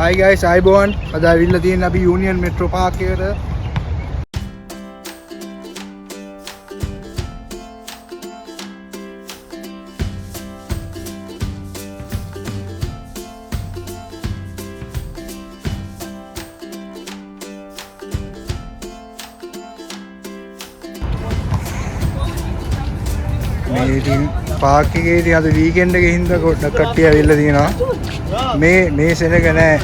Hi guys, අයබෝවන්. අද ඇවිල්ලා තියෙන අපි යූනියන් මෙට්‍රෝ පාක් එකට. මේ ඉතින් පාක් එකේ ඉතින් අද වීකෙන්ඩ් එකේ හින්දා ගොඩක් කට්ටිය ඇවිල්ලා තියෙනවා. මේ සෙනග නෑ.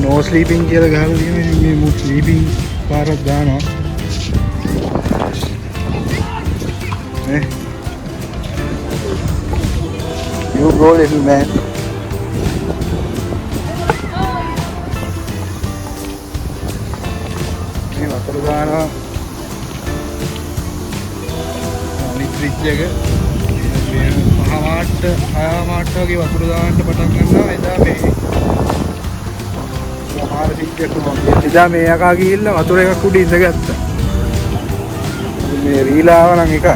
No sleeping කියලා ගහලා තියෙනවා. මේ මු sleeping පාරක් දානවා. You go little man. මේ වතුර දානවා. අනිත් ෆ්‍රිජ් එක මේ මහාමාට්ට වගේ වතුර දාන්න පටන් ගන්නවා. එදා මේ එදා මේ යකා ගිහිල්ලා වතුර එකක් උඩ ඉඳගත්තා. මේ රීලාව නම් එකයි.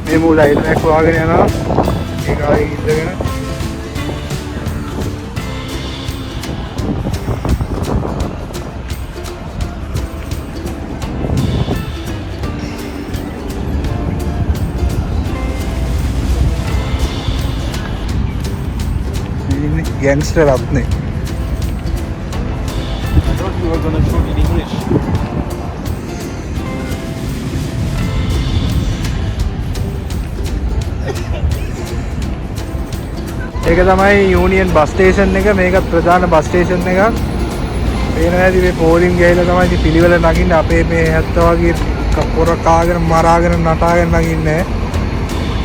මේ මූල ලයිට් වාගෙන යනවා. ඒක ආයේ ඉඳගෙන gangster apne. I thought you were gonna shoot in English. ඒක තමයි යූනියන් බස් ස්ටේෂන් එක. මේකත් ප්‍රධාන බස් ස්ටේෂන් එකක්. පේනවා ඇති මේ පෝලිං ගහලා තමයි ඉතින් පිළිවෙල නගින්නේ. අපේ මේ 70 වගේ කපොර කාගෙන මරාගෙන නටාගෙන නගින්නේ.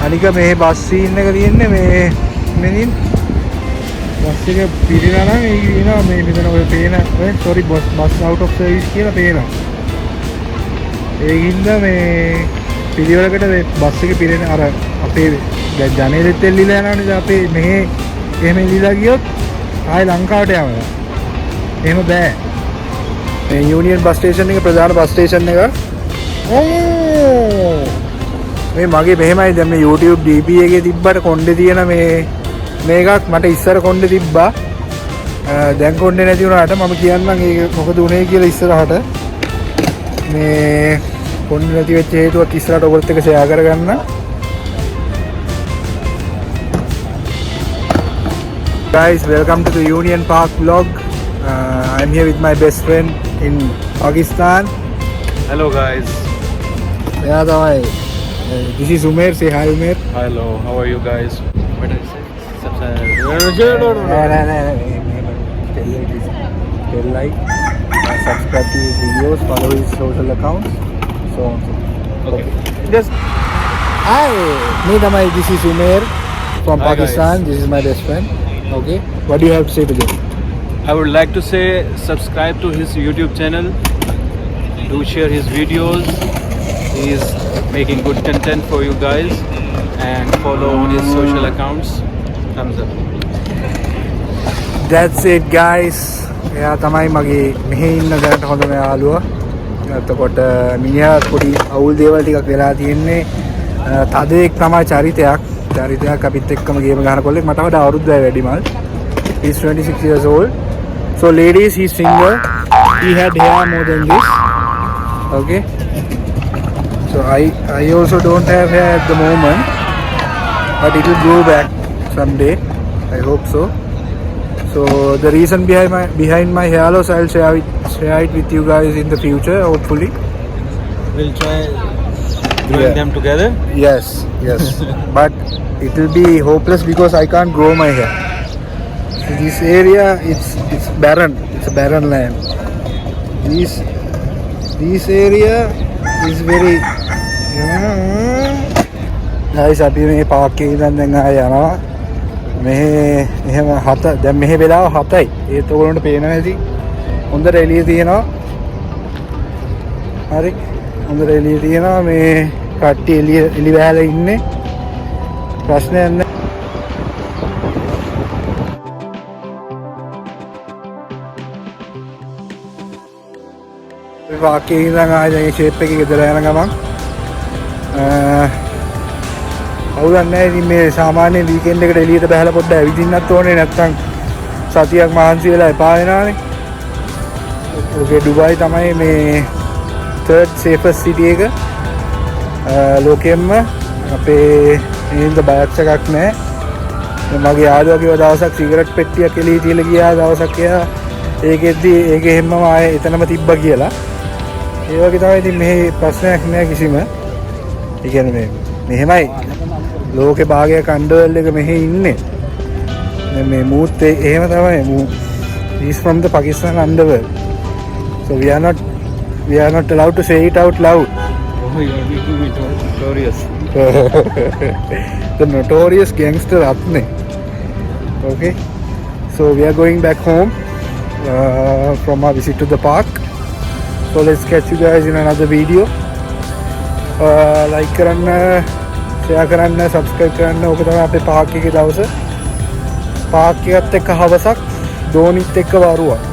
අනික මේ බස් සීන් එක තියෙන්නේ මේ මෙනින් බස් එක පිරිනා නම් ඒ වෙනවා මේ මෙතන ඔය පේන ඔය sorry bus out of service කියලා පේනවා. ඒකින්ද මේ පිළිවෙලකට මේ බස් එක පිරෙන අර අපේ ජනේලෙත් එල්ලිලා යනවනේ අපේ මෙහෙ එහෙම එල්ලිලා ගියොත් ආයි ලංකාවට යනවා. එහෙම බෑ. මේ යූනියන් බස් ස්ටේෂන් එක ප්‍රධාන බස් ස්ටේෂන් එක. මේ මගේ මෙහෙමයි දැන් මේ YouTube DP එකේ තිබ්බට කොණ්ඩේ තියෙන මේකක් මට ඉස්සර කොණ්ඩේ තිබ්බා. දැන් කොණ්ඩේ නැති වුණාට මම කියන්නම් ඒක මොකද උනේ කියලා ඉස්සරහට. මේ කොණ්ඩේ නැති වෙච්ච හේතුවත් ඉස්සරහට ඔයගොල්ලොත් එක්ක ෂෙයා කරගන්න. Guys, welcome to the Union Park vlog. I'm here with my best friend in Pakistan. Hello guys. Yeah, තමයි. This is Umair. Say hi, Umair. Hello. How are you guys? What did I say? Subscribe. Tell like, subscribe to his videos, follow his social accounts, so on. Okay. Just hi. Me tamai. This is Umair from Hi, Pakistan. guys. This is my best friend. Okay. What do you have to say to them? I would like to say subscribe to his YouTube channel. Do share his videos. He is making good content for you guys, and follow on his social accounts. Thumbs up. That's it, guys. එයා තමයි මගේ මෙහි ඉන්න දැනට හොඳම යාළුවා. එතකොට මිනිහා පොඩි අවුල් දේවල් ටිකක් වෙලා තියෙන්නේ. තදෙක් තමයි චරිතයක් අපිත් එක්කම ගේම ගහන කොල්ලෙක්. මට වඩා අවුරුද්දයි වැඩිමල්. He's 26 years old. So ladies, he's single. He had hair more than this. Okay. So I also don't have hair at the moment, but it will grow back someday. I hope so. So the reason behind my hair loss, I'll share it with you guys in the future, hopefully. We'll try growing Yeah. them together. Yes, yes. But it will be hopeless because I can't grow my hair. So this area, it's barren. It's a barren land. This area is very. Guys, අපි මේ Park එකේ ඉඳන් දැන් ආයෙ යනවා. මෙහෙ එහෙම දැන් මෙහෙ වෙලාව 7යි. ඒත් ඔයගොල්ලන්ට පේනවා ඇති. හොඳට එළිය තියෙනවා. හරි. හොඳට එළිය තියෙනවා. මේ කට්ටිය එළි වැහලා ඉන්නේ. ප්‍රශ්නයක් නැහැ. මේ පාක් එකේ ඉඳන් ආයෙ දැන් මේ ෂේප් එකේ ගෙදර යන ගමන් අවුලක් නැහැ. ඉතින් මේ සාමාන්‍ය වීකෙන්ඩ් එකට එළියට බහලා පොඩ්ඩක් ඇවිදින්නත් ඕනේ. නැත්තම් සතියක් මහන්සි වෙලා එපා වෙනානේ. ඔකේ ඩුබායි තමයි මේ third safest city එක ලෝකෙම්ම. අපේ ඉන්න බයක් එකක් නැහැ. මගේ යාළුවා කිව්ව දවසක් සිගරට් පෙට්ටියක් එළිය තියලා ගියා දවසක් එයා. ඒකෙද්දි ඒකේ හැමම ආයේ එතනම තිබ්බා කියලා. ඒ වගේ තමයි. ඉතින් මෙහි ප්‍රශ්නයක් නැහැ කිසිම. ඒ කියන්නේ මෙහෙමයි ලෝකේ භාගයක් අන්ඩර්වර්ල්ඩ් එක මෙහි ඉන්නේ. මේ මූත් එහෙම තමයි. He's from the Pakistan underworld. So we are not allowed to say it out loud. Oh, you are making me notorious. The notorious gangster Atne. Okay. So we are going back home from our visit to the park. So let's catch you guys in another video. Like කරන්න, share කරන්න, subscribe කරන්න. ඕක තමයි අපේ Park එකේ දවස. Park එකත් එක්ක හවසක් ධෝනිත් එක්ක වරුවක්.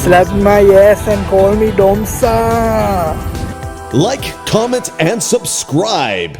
Slap my ass and call me Domsa. Like, comment, and subscribe.